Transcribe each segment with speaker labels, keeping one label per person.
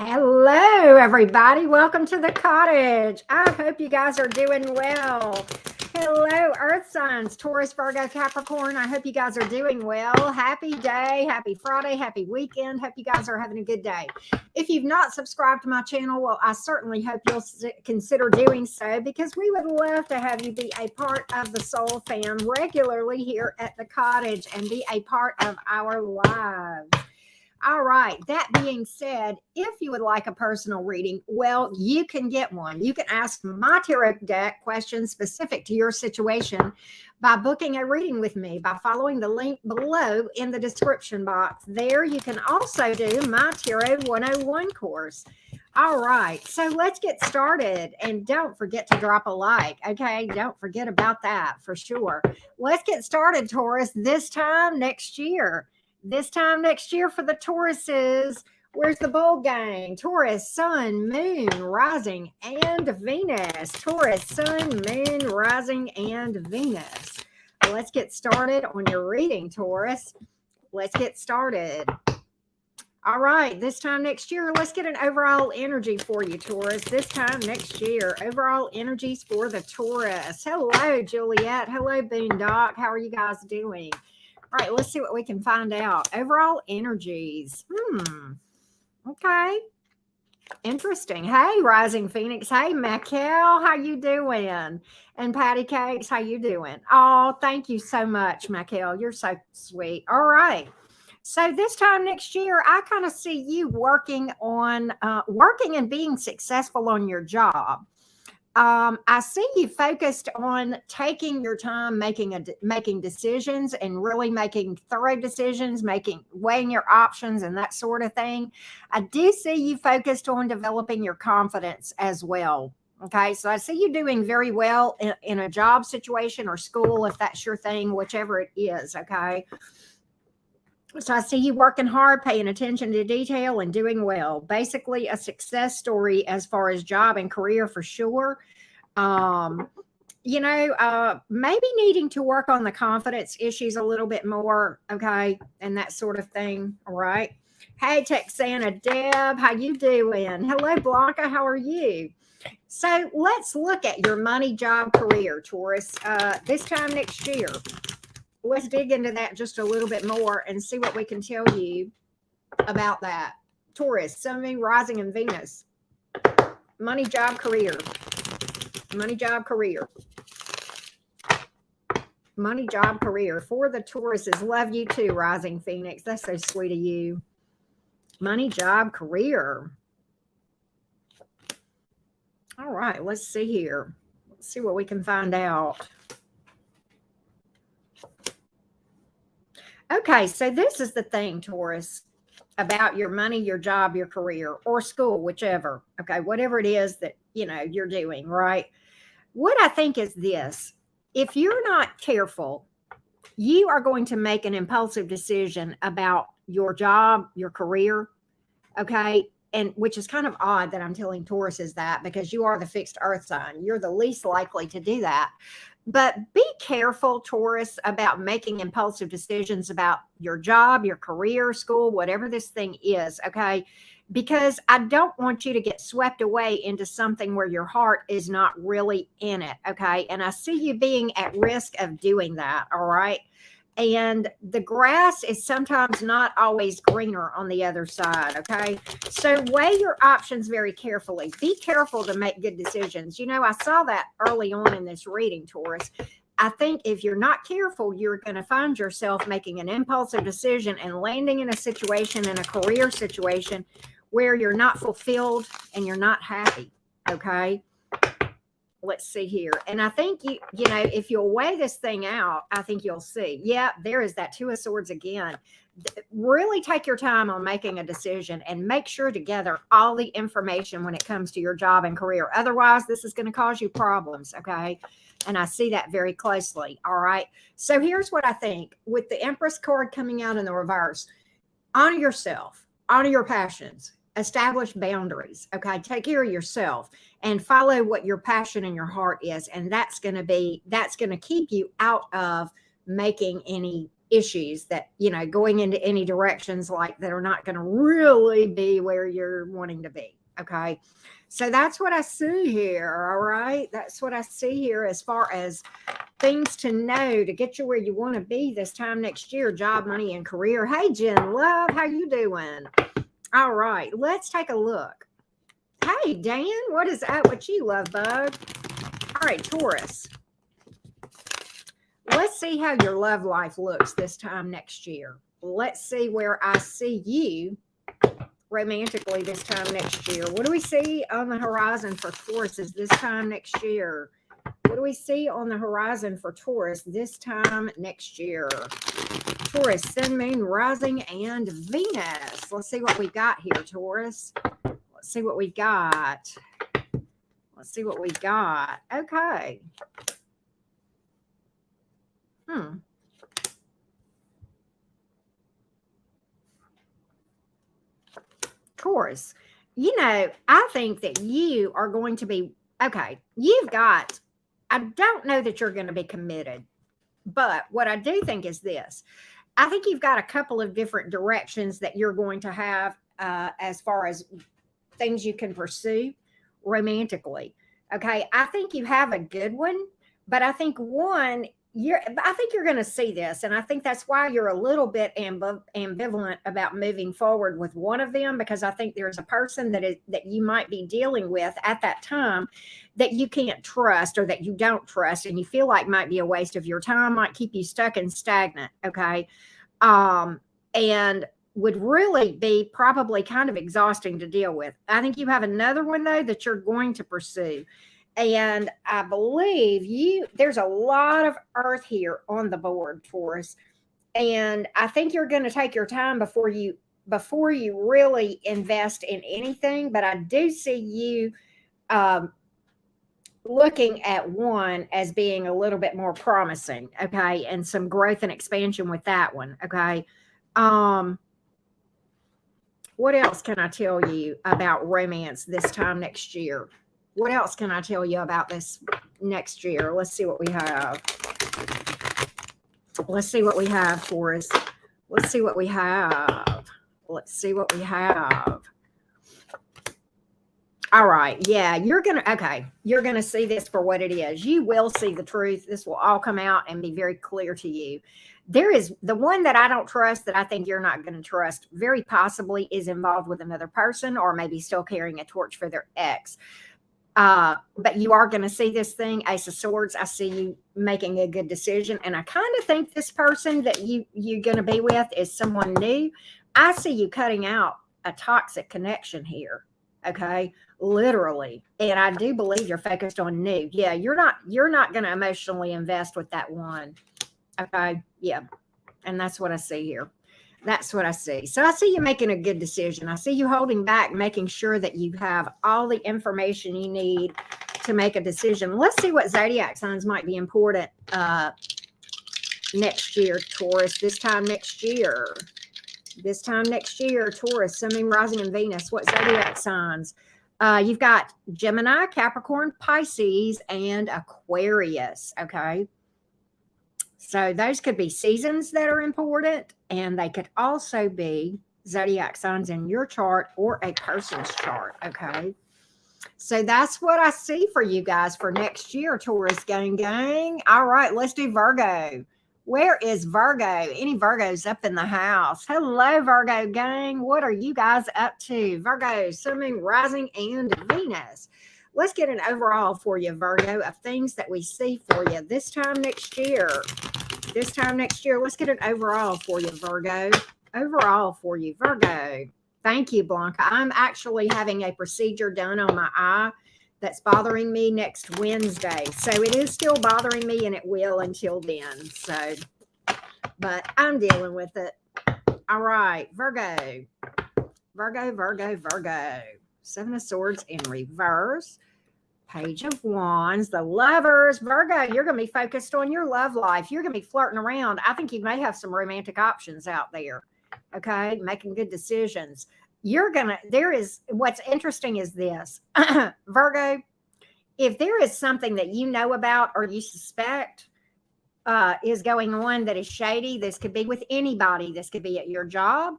Speaker 1: Hello, everybody. Welcome to the cottage. I hope you guys are doing well. Hello, Earth signs, Taurus, Virgo, Capricorn. I hope you guys are doing well. Happy day, happy Friday, happy weekend. Hope you guys are having a good day. If you've not subscribed to my channel, well, I certainly hope you'll consider doing so because we would love to have you be a part of the Soul Fam regularly here at the cottage and be a part of our lives. All right. That being said, if you would like a personal reading, well, you can get one. You can ask my tarot deck questions specific to your situation by booking a reading with me by following the link below in the description box. There you can also do my Tarot 101 course. All right. So let's get started. And don't forget to drop a like. Okay. Don't forget about that for sure. Let's get started, Taurus, this time next year. This time next year for the Tauruses. Where's the bold gang? Taurus, Sun, Moon, Rising, and Venus. Taurus, Sun, Moon, Rising, and Venus. Let's get started on your reading, Taurus. Let's get started. All right, this time next year, let's get an overall energy for you, Taurus. This time next year, overall energies for the Taurus. Hello, Juliet. Hello, Boondock. How are you guys doing? All right, let's see what we can find out. Overall energies. Okay. Interesting. Hey, Rising Phoenix. Hey, Michael. How you doing? And Patty Cakes, how you doing? Oh, thank you so much, Michael. You're so sweet. All right. So this time next year, I kind of see you working and being successful on your job. I see you focused on taking your time, making decisions and really making thorough decisions, weighing your options and that sort of thing. I do see you focused on developing your confidence as well. Okay, so I see you doing very well in a job situation or school, if that's your thing, whichever it is. Okay. So I see you working hard, paying attention to detail, and doing well. Basically, a success story as far as job and career for sure. Maybe needing to work on the confidence issues a little bit more, okay, and that sort of thing. All right. Hey, Texana Deb, how you doing? Hello, Blanca, how are you? So let's look at your money, job, career, Taurus. This time next year. Let's dig into that just a little bit more and see what we can tell you about that. Taurus, Sun, Moon, Rising, and Venus. Money, job, career. Money, job, career. Money, job, career. For the Tauruses, love you too, Rising Phoenix. That's so sweet of you. Money, job, career. All right, let's see here. Let's see what we can find out. Okay, so this is the thing, Taurus, about your money, your job, your career, or school, whichever. Okay, whatever it is that, you're doing, right? What I think is this. If you're not careful, you are going to make an impulsive decision about your job, your career, okay? And which is kind of odd that I'm telling Tauruses that because you are the fixed earth sign. You're the least likely to do that. But be careful, Taurus, about making impulsive decisions about your job, your career, school, whatever this thing is, okay? Because I don't want you to get swept away into something where your heart is not really in it, okay? And I see you being at risk of doing that, all right? And the grass is sometimes not always greener on the other side, okay? So weigh your options very carefully. Be careful to make good decisions. I saw that early on in this reading, Taurus. I think if you're not careful, you're going to find yourself making an impulsive decision and landing in a situation, in a career situation, where you're not fulfilled and you're not happy, okay? Let's see here. And I think, if you'll weigh this thing out, I think you'll see. Yeah, there is that Two of Swords again. Really take your time on making a decision and make sure to gather all the information when it comes to your job and career. Otherwise, this is going to cause you problems, okay? And I see that very closely, all right? So here's what I think. With the Empress card coming out in the reverse, honor yourself, honor your passions, establish boundaries, okay? Take care of yourself and follow what your passion and your heart is. And that's going to keep you out of making any issues that, going into any directions like that are not going to really be where you're wanting to be. Okay. So that's what I see here. All right. That's what I see here as far as things to know to get you where you want to be this time next year, job, money, and career. Hey, Jen Love, how you doing? All right. Let's take a look. Hey, Dan, what is up with you, love bug? All right, Taurus. Let's see how your love life looks this time next year. Let's see where I see you romantically this time next year. What do we see on the horizon for Tauruses this time next year? What do we see on the horizon for Taurus this time next year? Taurus, Sun, Moon, Rising, and Venus. Let's see what we got here, Taurus. Let's see what we got. Let's see what we got. Okay. Taurus, I think that you are going to be, okay, I don't know that you're going to be committed, but what I do think is this. I think you've got a couple of different directions that you're going to have as far as things you can pursue romantically. Okay, I think you have a good one, but I think I think you're going to see this, and I think that's why you're a little bit ambivalent about moving forward with one of them, because I think there's a person that you might be dealing with at that time that you can't trust or that you don't trust, and you feel like might be a waste of your time, might keep you stuck and stagnant. Okay, and would really be probably kind of exhausting to deal with. I think you have another one though that you're going to pursue. And I believe there's a lot of earth here on the board, Taurus. And I think you're going to take your time before you really invest in anything. But I do see you looking at one as being a little bit more promising. Okay. And some growth and expansion with that one. Okay. What else can I tell you about romance this time next year? What else can I tell you about this next year? Let's see what we have. Let's see what we have for us. Let's see what we have. Let's see what we have. All right. Yeah, you're going to see this for what it is. You will see the truth. This will all come out and be very clear to you. There is the one that I don't trust that I think you're not going to trust, very possibly is involved with another person or maybe still carrying a torch for their ex. But you are going to see this thing, Ace of Swords. I see you making a good decision. And I kind of think this person that you're going to be with is someone new. I see you cutting out a toxic connection here. Okay. Literally. And I do believe you're focused on new. Yeah. You're not going to emotionally invest with that one. Okay. Yeah. And that's what I see here. That's what I see. So I see you making a good decision. I see you holding back, making sure that you have all the information you need to make a decision. Let's see what zodiac signs might be important next year, Taurus. This time next year, Taurus, Sun, Moon, Rising, and Venus. What zodiac signs? You've got Gemini, Capricorn, Pisces, and Aquarius. Okay. So those could be seasons that are important, and they could also be zodiac signs in your chart or a person's chart. Okay. So that's what I see for you guys for next year, Taurus gang. All right, let's do Virgo. Where is Virgo? Any Virgos up in the house? Hello, Virgo gang. What are you guys up to? Virgo, Sun, Moon, Rising, and Venus. Let's get an overall for you, Virgo, of things that we see for you this time next year. Let's get an overall for you, Virgo. Overall for you, Virgo. Thank you, Blanca. I'm actually having a procedure done on my eye that's bothering me next Wednesday. So it is still bothering me, and it will until then. So, but I'm dealing with it. All right, Virgo. Seven of Swords in reverse. Page of Wands, the Lovers. Virgo, you're going to be focused on your love life. You're going to be flirting around. I think you may have some romantic options out there. Okay, making good decisions. What's interesting is this. Virgo, if there is something that you know about or you suspect, is going on that is shady. This could be with anybody. This could be at your job.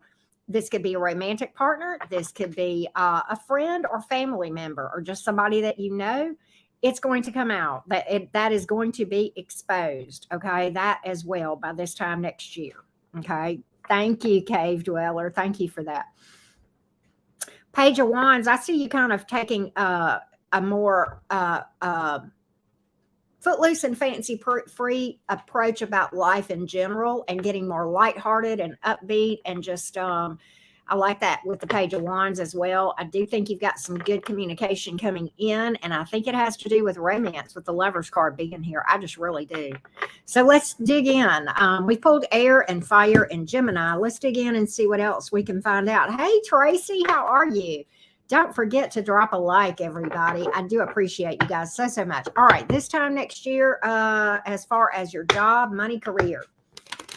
Speaker 1: This could be a romantic partner. This could be a friend or family member or just somebody that you know. It's going to come out that is going to be exposed. Okay, that as well by this time next year. Okay, thank you, Cave Dweller. Thank you for that. Page of Wands. I see you kind of taking a more footloose and fancy free approach about life in general and getting more lighthearted and upbeat and just I like that with the Page of Wands as well. I do think you've got some good communication coming in, and I think it has to do with romance with the Lovers card being here. I just really do. So let's dig in. We pulled air and fire and Gemini. Let's dig in and see what else we can find out. Hey, Tracy, how are you? Don't forget to drop a like, everybody. I do appreciate you guys so, so much. All right, this time next year, as far as your job, money, career.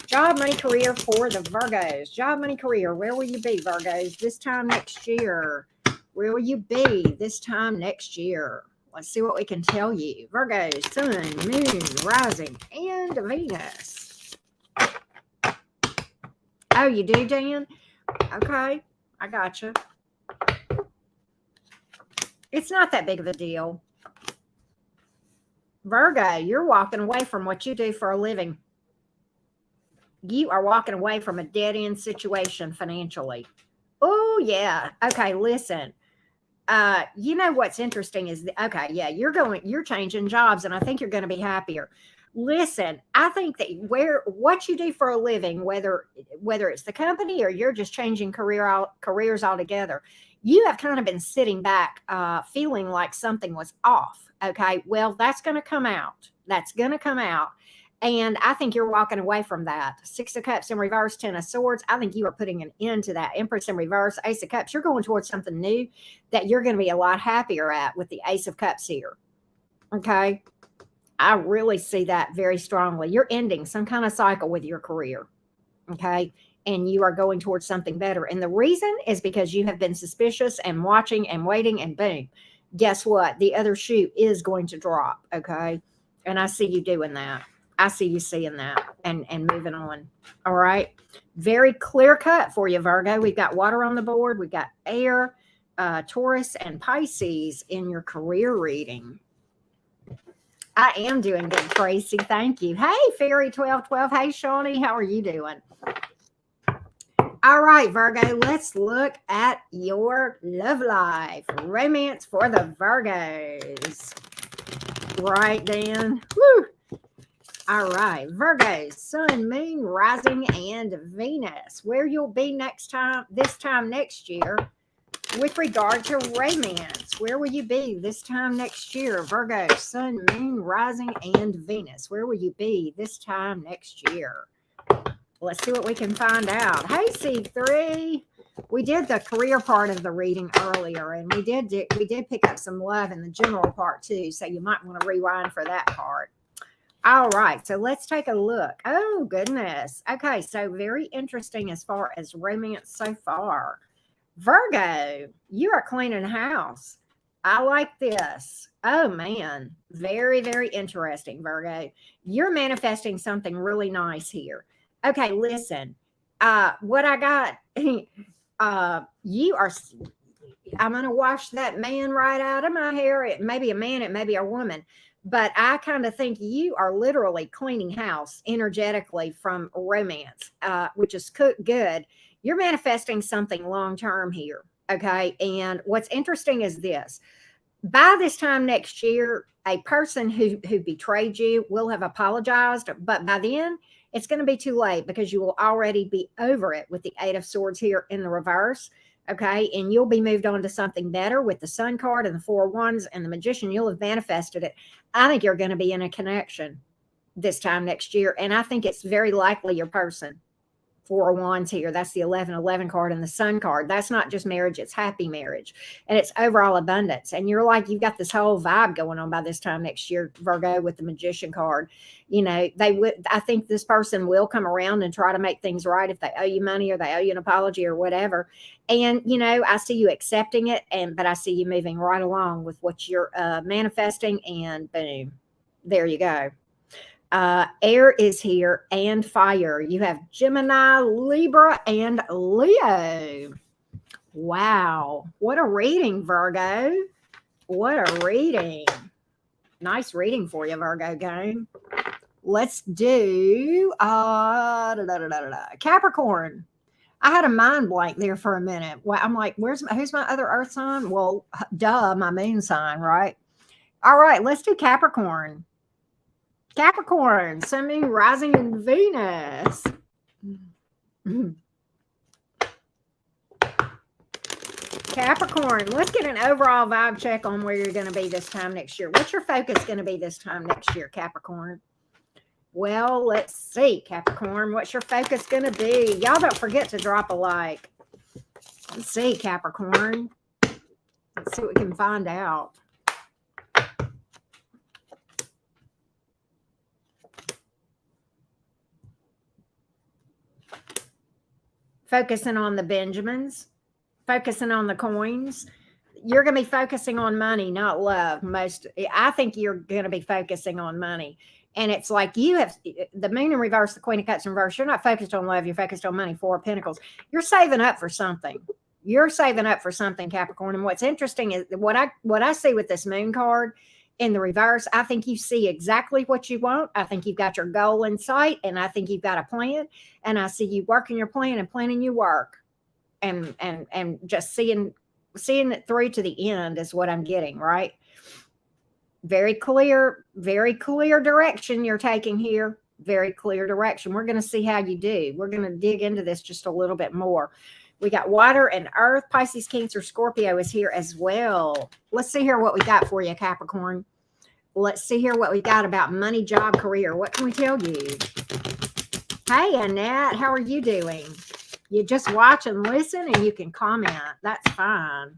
Speaker 1: Job, money, career for the Virgos. Job, money, career. Where will you be, Virgos, this time next year? Where will you be this time next year? Let's see what we can tell you. Virgos, sun, moon, rising, and Venus. Oh, you do, Dan? Okay, I gotcha. It's not that big of a deal. Virgo, you're walking away from what you do for a living. You are walking away from a dead-end situation financially. Oh, yeah. Okay, listen. You know what's interesting is, you're changing jobs, and I think you're going to be happier. Listen, I think that what you do for a living, whether it's the company or you're just changing careers altogether, you have kind of been sitting back feeling like something was off. Okay, well, that's going to come out. That's going to come out. And I think you're walking away from that. 6 of Cups in reverse, 10 of Swords. I think you are putting an end to that. Empress in reverse, Ace of Cups. You're going towards something new that you're going to be a lot happier at with the Ace of Cups here. Okay. I really see that very strongly. You're ending some kind of cycle with your career. Okay. And you are going towards something better. And the reason is because you have been suspicious and watching and waiting, and boom, guess what? The other shoe is going to drop. Okay. And I see you doing that. I see you seeing that and moving on. All right. Very clear cut for you, Virgo. We've got water on the board. We've got air, Taurus, and Pisces in your career reading. I am doing good, Tracy. Thank you. Hey, Fairy1212. Hey, Shawnee. How are you doing? All right, Virgo, let's look at your love life. Romance for the Virgos. Right, Dan? Woo! All right, Virgos, sun, moon, rising, and Venus. Where you'll be this time next year with regard to romance. Where will you be this time next year? Virgo, sun, moon, rising, and Venus. Where will you be this time next year? Let's see what we can find out. Hey, C3. We did the career part of the reading earlier, and we did pick up some love in the general part too, so you might want to rewind for that part. All right, so let's take a look. Oh, goodness. Okay, so very interesting as far as romance so far. Virgo, you are cleaning house. I like this. Oh, man. Very, very interesting, Virgo. You're manifesting something really nice here. Okay, listen. What I got, I'm going to wash that man right out of my hair. It may be a man, it may be a woman. But I kind of think you are literally cleaning house energetically from romance, which is good. You're manifesting something long-term here, okay? And what's interesting is this. By this time next year, a person who betrayed you will have apologized, but by then, it's going to be too late because you will already be over it with the 8 of Swords here in the reverse. Okay, and you'll be moved on to something better with the Sun card and the 4 of Wands and the Magician. You'll have manifested it. I think you're going to be in a connection this time next year, and I think it's very likely your person. 4 of Wands here. That's the 11-11 card and the Sun card. That's not just marriage, it's happy marriage. And it's overall abundance. And you're like, you've got this whole vibe going on by this time next year, Virgo, with the Magician card. You know, I think this person will come around and try to make things right if they owe you money or they owe you an apology or whatever. And, you know, I see you accepting it, but I see you moving right along with what you're manifesting, and boom, there you go. Air is here and fire. You have Gemini, Libra, and Leo. Wow. What a reading, Virgo. What a reading. Nice reading for you, Virgo gang. Let's do Capricorn. I had a mind blank there for a minute. Well, I'm like, who's my other earth sign? Well, duh, my moon sign, right? All right, let's do Capricorn. Capricorn, Sun, Moon, rising in Venus. Capricorn, let's get an overall vibe check on where you're going to be this time next year. What's your focus going to be this time next year, Capricorn? Well, let's see, Capricorn. What's your focus going to be? Y'all don't forget to drop a like. Let's see, Capricorn. Let's see what we can find out. Focusing on the Benjamins. Focusing on the coins. You're going to be focusing on money, not love. I think you're going to be focusing on money. And it's like you have the moon in reverse, the Queen of Cups in reverse. You're not focused on love. You're focused on money. Four of Pentacles. You're saving up for something. You're saving up for something, Capricorn. And what's interesting is what I see with this moon card in the reverse. I think you see exactly what you want. I think you've got your goal in sight, and I think you've got a plan. And I see you working your plan and planning your work, and just seeing it through to the end is what I'm getting, right? Very clear direction you're taking here. Very clear direction. We're going to see how you do. We're going to dig into this just a little bit more. We got water and earth. Pisces, Cancer, Scorpio is here as well. Let's see here what we got for you, Capricorn. Let's see here what we got about money, job, career. What can we tell you? Hey, Annette, how are you doing? You just watch and listen, and you can comment. That's fine.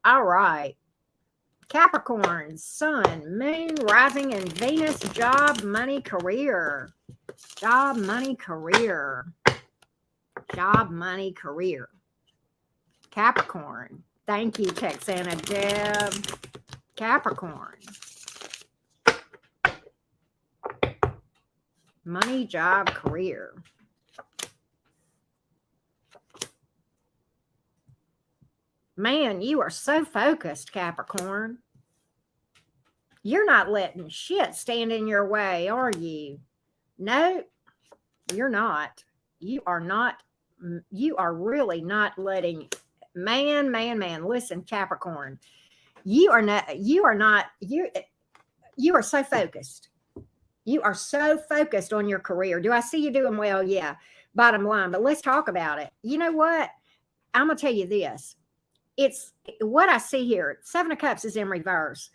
Speaker 1: All right. Capricorn, Sun, Moon, rising in Venus, job, money, career. Job, money, career. Job, money, career. Capricorn. Thank you, Texana Deb. Capricorn. Money, job, career. Man, you are so focused, Capricorn. You're not letting shit stand in your way, are you? No, you're not. You are not. You are really not letting. Man. Listen, Capricorn. You are so focused. You are so focused on your career. Do I see you doing well? Yeah. Bottom line, but let's talk about it. You know what? I'm going to tell you this. It's what I see here. Seven of Cups is in reverse,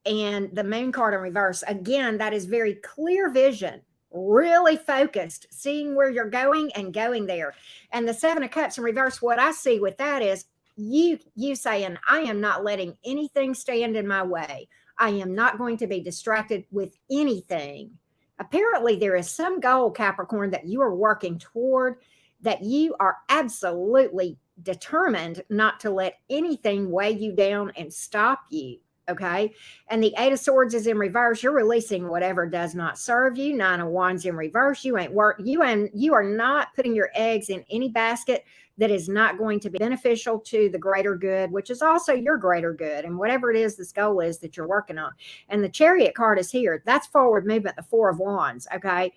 Speaker 1: and the moon card in reverse. Again, that is very clear vision, really focused, seeing where you're going and going there. And the Seven of Cups in reverse, what I see with that is you saying, I am not letting anything stand in my way. I am not going to be distracted with anything. Apparently, there is some goal, Capricorn, that you are working toward, that you are absolutely determined not to let anything weigh you down and stop you. Okay. And the Eight of Swords is in reverse. You're releasing whatever does not serve you. Nine of Wands in reverse. You are not putting your eggs in any basket that is not going to be beneficial to the greater good, which is also your greater good. And whatever it is, this goal is that you're working on. And the Chariot card is here. That's forward movement, the Four of Wands. Okay.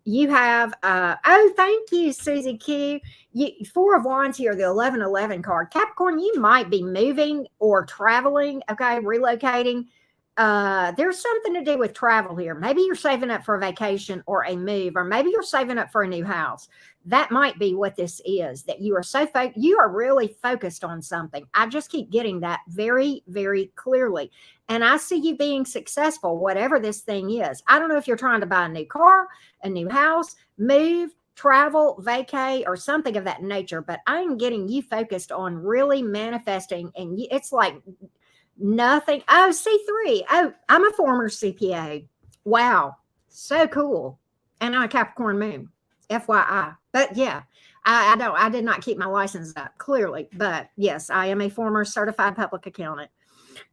Speaker 1: You have, oh, thank you, Susie Q. Four of Wands here, the 1111 card. Capricorn, you might be moving or traveling, okay, relocating. There's something to do with travel here. Maybe you're saving up for a vacation or a move, or maybe you're saving up for a new house. That might be what this is, that you are you are really focused on something. I just keep getting that very, very clearly. And I see you being successful, whatever this thing is. I don't know if you're trying to buy a new car, a new house, move, travel, vacay, or something of that nature. But I'm getting you focused on really manifesting. And it's like nothing. Oh, C3. Oh, I'm a former CPA. Wow. So cool. And I'm a Capricorn moon. FYI. But yeah, I did not keep my license up, clearly. But yes, I am a former certified public accountant.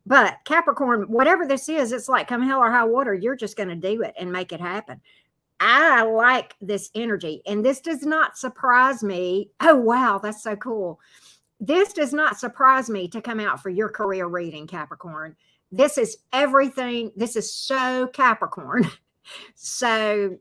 Speaker 1: But Capricorn, whatever this is, it's like come hell or high water, you're just going to do it and make it happen. I like this energy, and this does not surprise me. Oh, wow, that's so cool. This does not surprise me to come out for your career reading, Capricorn. This is everything. This is so Capricorn. So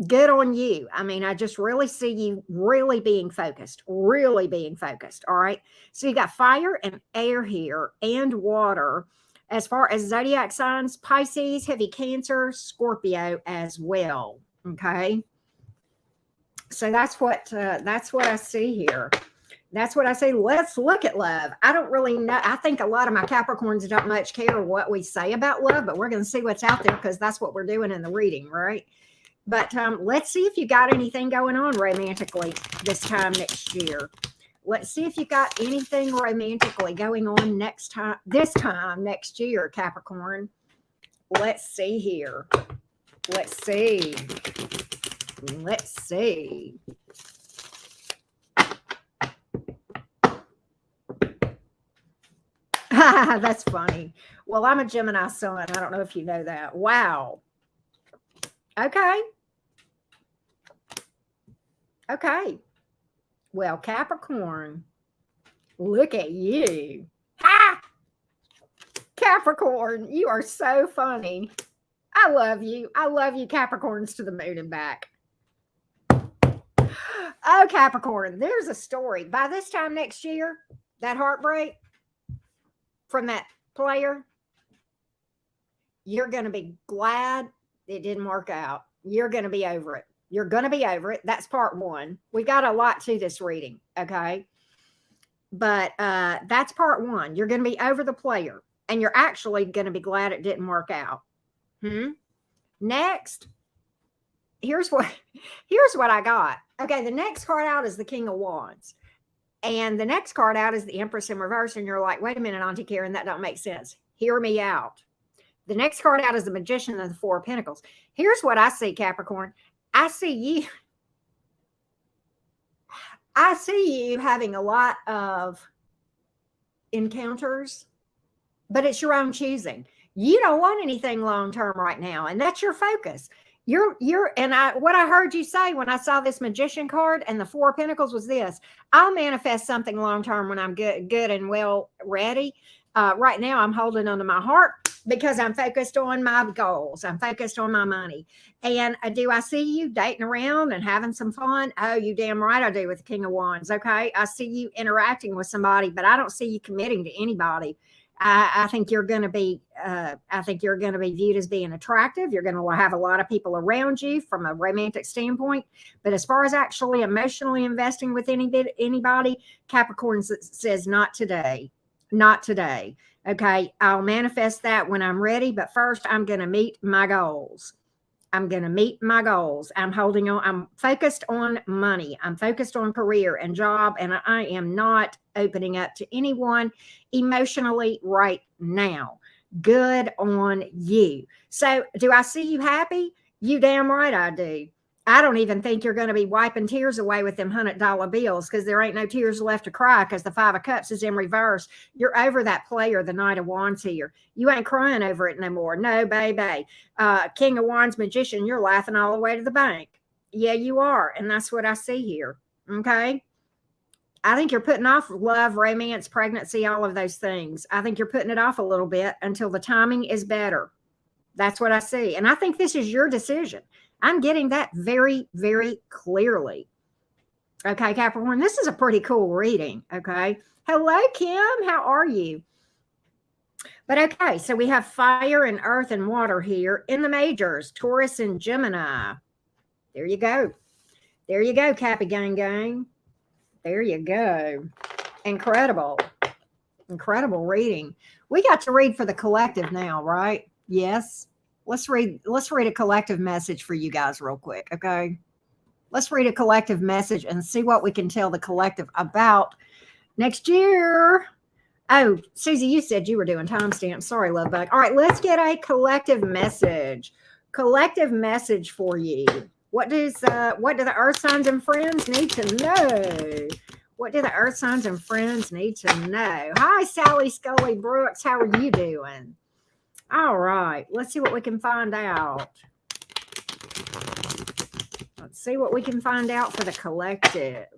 Speaker 1: good on you. I mean, I just really see you really being focused, really being focused. All right. So you got fire and air here and water. As far as zodiac signs, Pisces, heavy Cancer, Scorpio as well. Okay. So that's what I see here. That's what I say. Let's look at love. I don't really know. I think a lot of my Capricorns don't much care what we say about love, but we're going to see what's out there because that's what we're doing in the reading, right? But let's see if you got anything going on romantically this time next year. Let's see if you got anything romantically going on this time next year, Capricorn. Let's see here. Let's see. Let's see. That's funny. Well, I'm a Gemini sun. I don't know if you know that. Wow. Okay. Okay. Well, Capricorn, look at you. Ha! Capricorn, you are so funny. I love you. I love you, Capricorns, to the moon and back. Oh, Capricorn, there's a story. By this time next year, that heartbreak from that player, you're going to be glad it didn't work out. You're going to be over it. You're going to be over it. That's part one. We got a lot to this reading, okay? But that's part one. You're going to be over the player, and you're actually going to be glad it didn't work out. Next, here's what I got. Okay, the next card out is the King of Wands. And the next card out is the Empress in reverse, and you're like, wait a minute, Auntie Karen, that don't make sense. Hear me out. The next card out is the Magician and the Four of Pentacles. Here's what I see, Capricorn. I see you having a lot of encounters, but it's your own choosing. You don't want anything long-term right now, and that's your focus. What I heard you say when I saw this Magician card and the Four of Pentacles was this: I'll manifest something long-term when I'm good and well ready. Right now, I'm holding onto my heart because I'm focused on my goals. I'm focused on my money. And do I see you dating around and having some fun? Oh, you damn right I do with the King of Wands. Okay. I see you interacting with somebody, but I don't see you committing to anybody. I think you're going to be, viewed as being attractive. You're going to have a lot of people around you from a romantic standpoint. But as far as actually emotionally investing with anybody, Capricorn says not today. Not today. Okay. I'll manifest that when I'm ready. But first, I'm going to meet my goals. I'm going to meet my goals. I'm focused on money. I'm focused on career and job. And I am not opening up to anyone emotionally right now. Good on you. So do I see you happy? You damn right I do. I don't even think you're going to be wiping tears away with them $100 bills because there ain't no tears left to cry because the Five of Cups is in reverse. You're over that player, the Knight of Wands here. You ain't crying over it no more. No, baby. King of Wands, Magician, you're laughing all the way to the bank. Yeah, you are. And that's what I see here. Okay. I think you're putting off love, romance, pregnancy, all of those things. I think you're putting it off a little bit until the timing is better. That's what I see. And I think this is your decision. I'm getting that very, very clearly. Okay, Capricorn, this is a pretty cool reading. Okay. Hello, Kim. How are you? But okay, so we have fire and earth and water here in the majors, Taurus and Gemini. There you go. There you go, Cappy Gang Gang. There you go. Incredible. Incredible reading. We got to read for the collective now, right? Yes. Let's read a collective message for you guys real quick, okay? Let's read a collective message and see what we can tell the collective about next year. Oh, Susie, you said you were doing timestamps. Sorry, love bug. All right, let's get a collective message. Collective message for you. What do the earth signs and friends need to know? What do the earth signs and friends need to know? Hi, Sally Scully Brooks. How are you doing? All right. Let's see what we can find out. Let's see what we can find out for the collective.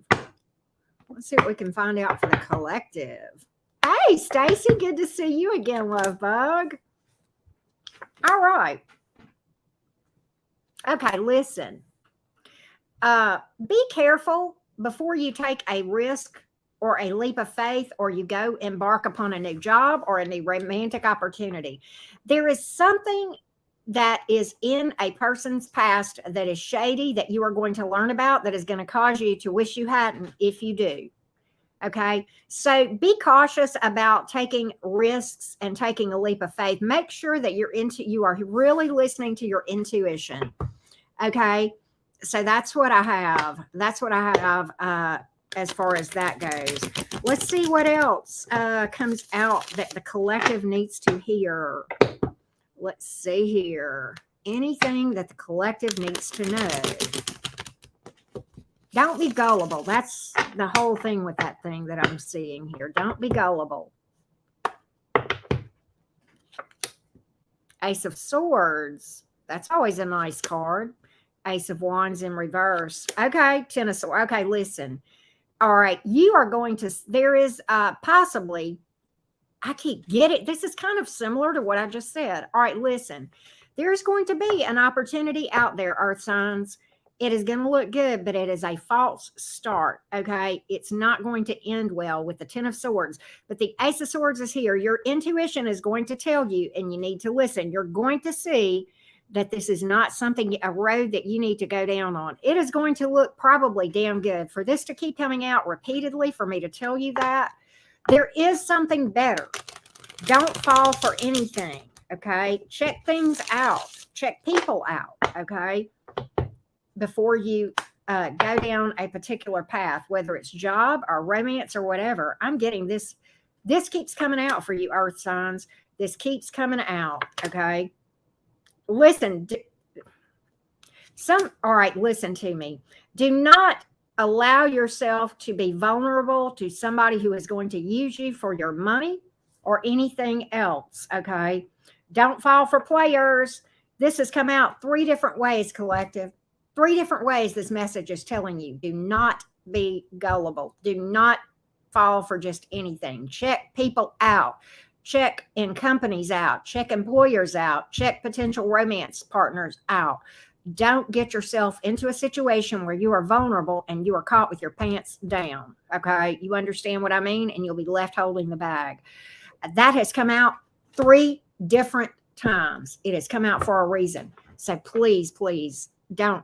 Speaker 1: Let's see what we can find out for the collective. Hey, Stacy, good to see you again, love bug. All right. Okay, listen. Be careful before you take a risk or a leap of faith, or you go embark upon a new job or a new romantic opportunity. There is something that is in a person's past that is shady that you are going to learn about, that is going to cause you to wish you hadn't if you do. Okay. So be cautious about taking risks and taking a leap of faith. Make sure that you are really listening to your intuition. Okay. So that's what I have. That's what I have as far as that goes. Let's see what else comes out that the collective needs to hear. Let's see here. Anything that the collective needs to know. Don't be gullible. That's the whole thing with that thing that I'm seeing here. Don't be gullible. Ace of Swords. That's always a nice card. Ace of Wands in reverse. Okay, Ten of Swords. Okay, listen. All right, you are going to, there is possibly, I keep getting, this is kind of similar to what I just said. All right, listen. There's going to be an opportunity out there, earth signs. It is going to look good, but it is a false start, okay? It's not going to end well with the Ten of Swords. But the Ace of Swords is here. Your intuition is going to tell you, and you need to listen. You're going to see that this is not something, a road that you need to go down on. It is going to look probably damn good. For this to keep coming out repeatedly, for me to tell you that, there is something better. Don't fall for anything, okay? Check things out. Check people out, okay? Before you go down a particular path, whether it's job or romance or whatever. I'm getting this. This keeps coming out for you, earth signs. This keeps coming out, okay? Listen. All right, listen to me. Do not allow yourself to be vulnerable to somebody who is going to use you for your money or anything else, okay? Don't fall for players. This has come out 3 different ways, collective. 3 different ways this message is telling you. Do not be gullible. Do not fall for just anything. Check people out. Check in companies out. Check employers out. Check potential romance partners out. Don't get yourself into a situation where you are vulnerable and you are caught with your pants down. Okay? You understand what I mean? And you'll be left holding the bag. That has come out 3 different times. It has come out for a reason. So please, please don't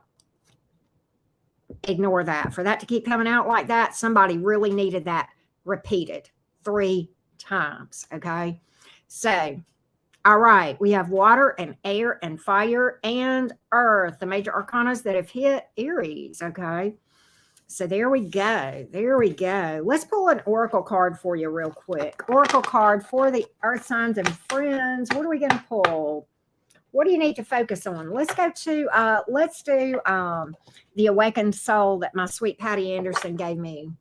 Speaker 1: ignore that. For that to keep coming out like that, somebody really needed that repeated 3 times. Okay. So, all right. We have water and air and fire and earth, the major arcanas that have hit Aries. Okay. So there we go. There we go. Let's pull an oracle card for you real quick. Oracle card for the earth signs and friends. What are we going to pull? What do you need to focus on? Let's go to, let's do the Awakened Soul that my sweet Patty Anderson gave me.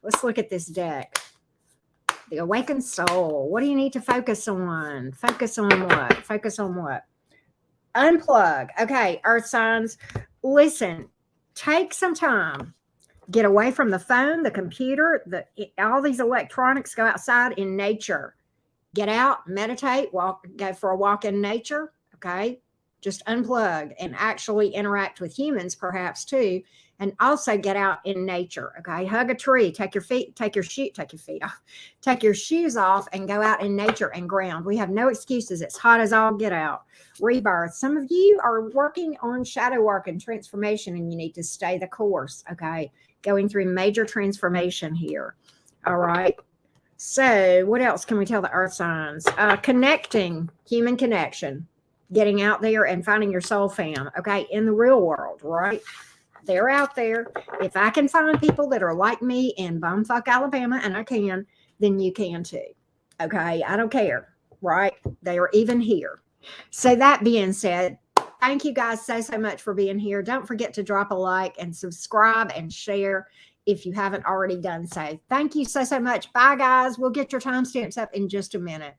Speaker 1: Let's look at this deck. The Awakened Soul. What do you need to focus on? Focus on what? Focus on what? Unplug. Okay, earth signs. Listen, take some time. Get away from the phone, the computer, all these electronics. Go outside in nature. Get out, meditate, go for a walk in nature. Okay, just unplug and actually interact with humans, perhaps too, and also get out in nature. Okay, hug a tree, take your shoes off, and go out in nature and ground. We have no excuses. It's hot as all get out. Rebirth. Some of you are working on shadow work and transformation, and you need to stay the course. Okay, going through major transformation here. All right. So, what else can we tell the earth signs? Connecting, human connection. Getting out there and finding your soul fam, okay, in the real world, right? They're out there. If I can find people that are like me in bumfuck Alabama, and I can, then you can too, okay? I don't care, right? They are even here. So that being said, thank you guys so much for being here. Don't forget to drop a like and subscribe and share. if you haven't already done so. Thank you so much. Bye, guys. We'll get your timestamps up in just a minute.